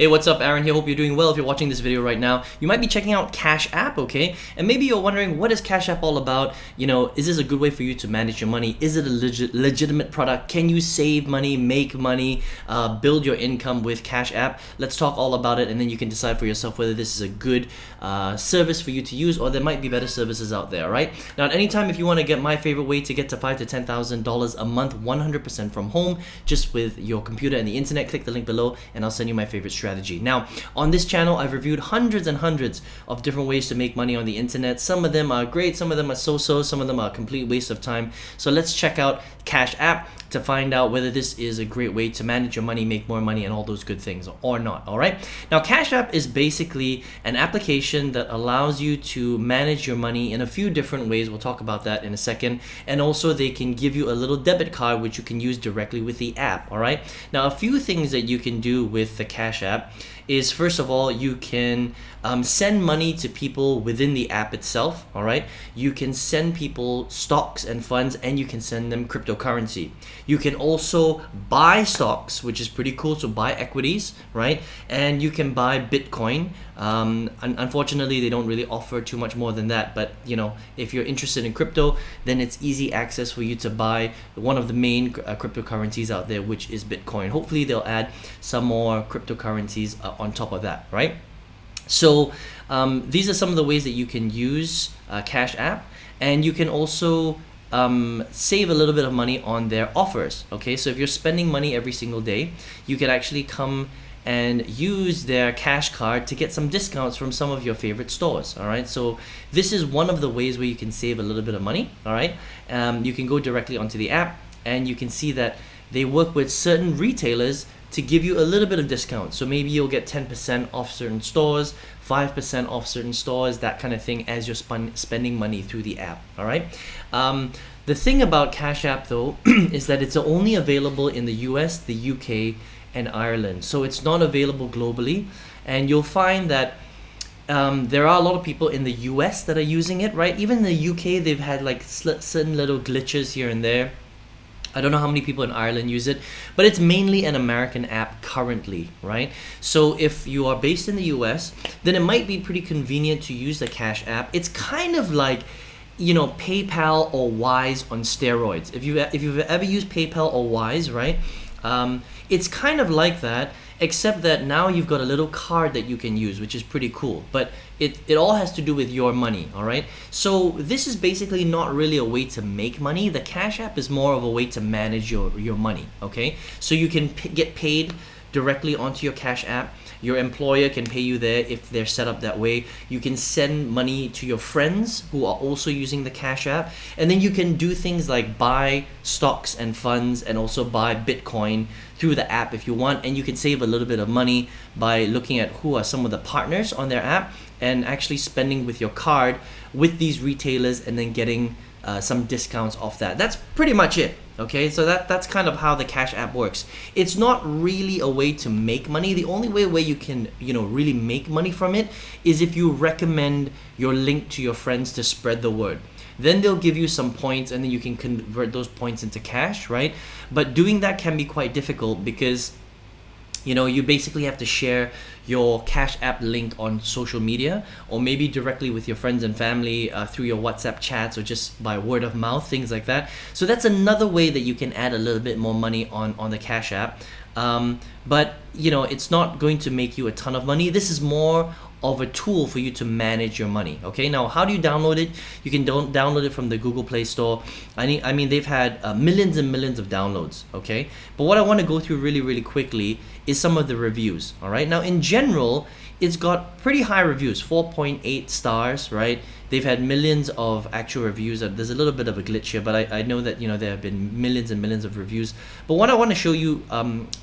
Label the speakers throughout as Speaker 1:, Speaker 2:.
Speaker 1: Hey, what's up? Aaron here. Hope you're doing well. If you're watching this video right now, you might be checking out Cash App, okay? And maybe you're wondering, what is Cash App all about? You know, is this a good way for you to manage your money? Is it a legitimate product? Can you save money, make money, build your income with Cash App? Let's talk all about it, and then you can decide for yourself whether this is a good service for you to use, or there might be better services out there, right? Now, at any time, if you want to get my favorite way to get to $5,000 to $10,000 a month, 100% from home, just with your computer and the internet, click the link below, and I'll send you my favorite strategy. Now, on this channel, I've reviewed hundreds and hundreds of different ways to make money on the internet. Some of them are great, some of them are so-so, some of them are a complete waste of time. So let's check out Cash App to find out whether this is a great way to manage your money, make more money, and all those good things, or not, all right? Now, Cash App is basically an application that allows you to manage your money in a few different ways. We'll talk about that in a second. And also, they can give you a little debit card, which you can use directly with the app, all right? Now, a few things that you can do with the Cash App is, first of all, you can send money to people within the app itself, all right? You can send people stocks and funds, and you can send them cryptocurrency. You can also buy stocks, which is pretty cool, so buy equities, right? And you can buy Bitcoin. Unfortunately, they don't really offer too much more than that, but you know, if you're interested in crypto, then it's easy access for you to buy one of the main cryptocurrencies out there, which is Bitcoin. Hopefully, they'll add some more cryptocurrencies on top of that, right? So these are some of the ways that you can use Cash App, and you can also save a little bit of money on their offers, okay? So if you're spending money every single day, you can actually come and use their cash card to get some discounts from some of your favorite stores, all right? So this is one of the ways where you can save a little bit of money, all right? You can go directly onto the app, and you can see that they work with certain retailers to give you a little bit of discount. So maybe you'll get 10% off certain stores, 5% off certain stores, that kind of thing, as you're spending money through the app, all right? The thing about Cash App, though, is that it's only available in the US, the UK, and Ireland. So it's not available globally. And you'll find that there are a lot of people in the US that are using it, right? Even in the UK, they've had like certain little glitches here and there. I don't know how many people in Ireland use it, but it's mainly an American app currently, right? So if you are based in the US, then it might be pretty convenient to use the Cash App. It's kind of like, you know, PayPal or Wise on steroids. If you've ever used PayPal or Wise, right? It's kind of like that, except that now you've got a little card that you can use, which is pretty cool. But it all has to do with your money, all right? So this is basically not really a way to make money. The Cash App is more of a way to manage your money, okay? So you can get paid directly onto your Cash App. Your employer can pay you there if they're set up that way. You can send money to your friends who are also using the Cash App. And then you can do things like buy stocks and funds, and also buy Bitcoin through the app if you want. And you can save a little bit of money by looking at who are some of the partners on their app and actually spending with your card with these retailers, and then getting some discounts off that. That's pretty much it. Okay, so that's kind of how the Cash App works. It's not really a way to make money. The only way where you can, you know, really make money from it is if you recommend your link to your friends to spread the word. Then they'll give you some points, and then you can convert those points into cash, right? But doing that can be quite difficult because, you know, you basically have to share your Cash App link on social media, or maybe directly with your friends and family through your WhatsApp chats, or just by word of mouth, things like that. So that's another way that you can add a little bit more money on the Cash App. But, you know, it's not going to make you a ton of money. This is more of a tool for you to manage your money, okay? Now, how do you download it? You can download it from the Google Play Store. I mean, they've had millions and millions of downloads, okay? But what I want to go through really, really quickly is some of the reviews, all right? Now, in general, it's got pretty high reviews, 4.8 stars, right? They've had millions of actual reviews. There's a little bit of a glitch here, but I know that, you know, there have been millions and millions of reviews. But what I want to show you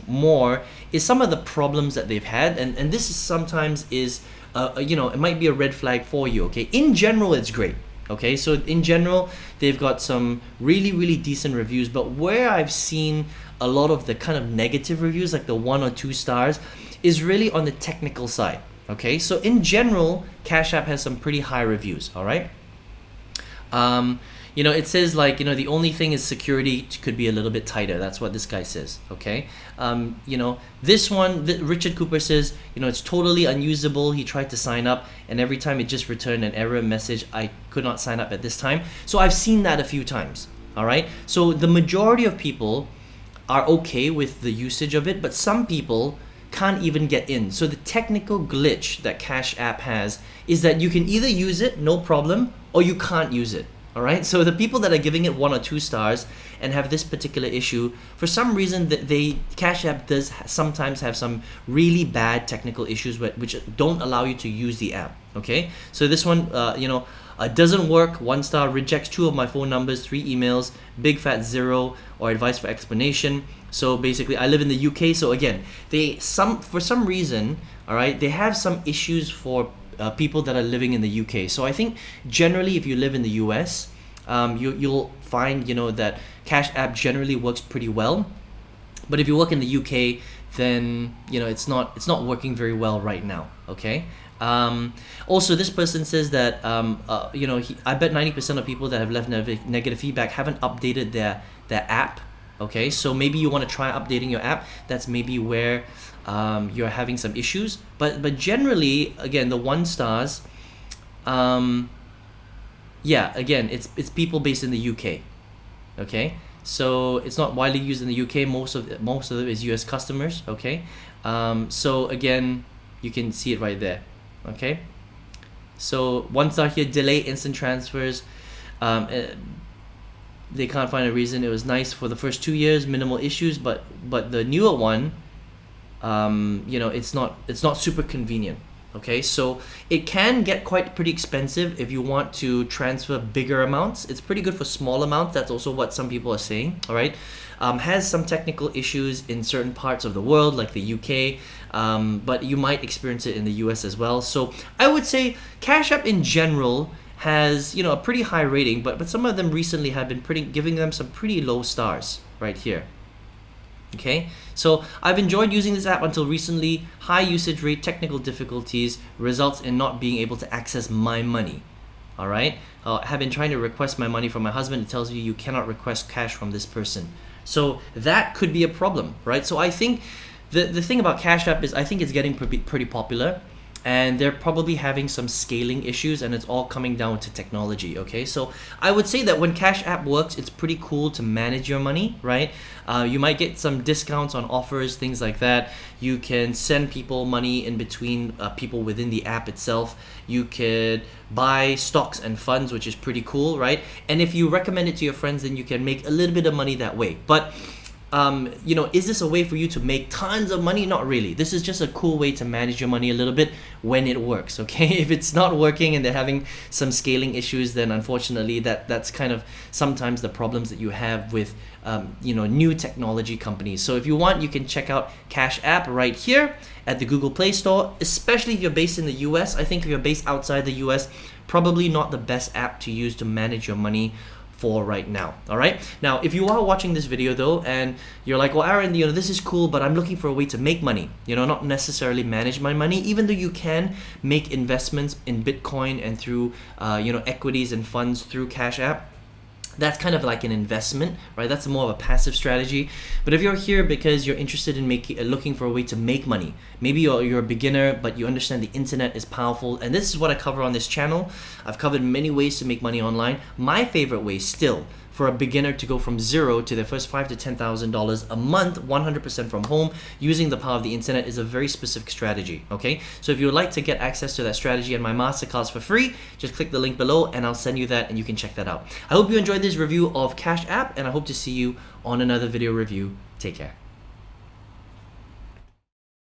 Speaker 1: more is some of the problems that they've had, and this is sometimes is you know, it might be a red flag for you, okay? In general, it's great, okay? So in general, they've got some really, really decent reviews, but where I've seen a lot of the kind of negative reviews, like the 1 or 2 stars, is really on the technical side, okay? So in general, Cash App has some pretty high reviews, all right? it says like, the only thing is security could be a little bit tighter. That's what this guy says, okay? This one, Richard Cooper says, it's totally unusable. He tried to sign up and every time it just returned an error message. I could not sign up at this time. So I've seen that a few times, all right? So the majority of people are okay with the usage of it, but some people can't even get in. So the technical glitch that Cash App has is that you can either use it, no problem, or you can't use it. All right. So the people that are giving it 1 or 2 stars and have this particular issue, for some reason that Cash App does sometimes have some really bad technical issues which don't allow you to use the app. Okay. So this one, doesn't work, 1 star, rejects 2 of my phone numbers, 3 emails, big fat 0, or advice for explanation. So basically, I live in the UK. So again, for some reason, all right, they have some issues for people that are living in the UK. So I think generally, if you live in the US, you'll find that Cash App generally works pretty well. But if you work in the UK, then it's not working very well right now. Okay. Also, this person says that I bet 90% of people that have left negative feedback haven't updated their app. Okay, so maybe you want to try updating your app. That's maybe where you're having some issues. But generally, again, the 1 stars, again, it's people based in the UK. Okay, so it's not widely used in the UK. Most of it is US customers. Okay, so again, you can see it right there. Okay, so 1 star here, delay instant transfers. They can't find a reason. It was nice for the first 2 years, minimal issues, but the newer one, it's not super convenient. Okay, so it can get pretty expensive if you want to transfer bigger amounts. It's pretty good for small amounts. That's also what some people are saying. All right, has some technical issues in certain parts of the world, like the UK, but you might experience it in the US as well. So I would say Cash App in general has a pretty high rating, but some of them recently have been giving them some pretty low stars right here. Okay, so I've enjoyed using this app until recently. High usage rate, technical difficulties results in not being able to access my money. All right, have been trying to request my money from my husband. It tells you cannot request cash from this person. So that could be a problem, right? So I think the thing about Cash App is I think it's getting pretty popular. And they're probably having some scaling issues, and it's all coming down to technology. Okay, so I would say that when Cash App works, it's pretty cool to manage your money, right? You might get some discounts on offers, things like that. You can send people money in between people within the app itself. You could buy stocks and funds, which is pretty cool, right? And if you recommend it to your friends, then you can make a little bit of money that way. But is this a way for you to make tons of money? Not really. This is just a cool way to manage your money a little bit when it works. Okay, if it's not working and they're having some scaling issues, then unfortunately that's kind of sometimes the problems that you have with new technology companies. So if you want, you can check out Cash App right here at the Google Play Store, especially if you're based in the US. I think if you're based outside the US, probably not the best app to use to manage your money for right now. All right, now if you are watching this video though and you're like, well, Aaron, this is cool, but I'm looking for a way to make money, not necessarily manage my money, even though you can make investments in Bitcoin and through equities and funds through Cash App. That's kind of like an investment, right? That's more of a passive strategy. But if you're here because you're interested in looking for a way to make money, maybe you're a beginner, but you understand the internet is powerful, and this is what I cover on this channel. I've covered many ways to make money online. My favorite way still for a beginner to go from zero to their first $5,000 to $10,000 a month, 100% from home, using the power of the internet is a very specific strategy, okay? So if you would like to get access to that strategy and my masterclass for free, just click the link below and I'll send you that and you can check that out. I hope you enjoyed this review of Cash App, and I hope to see you on another video review. Take care.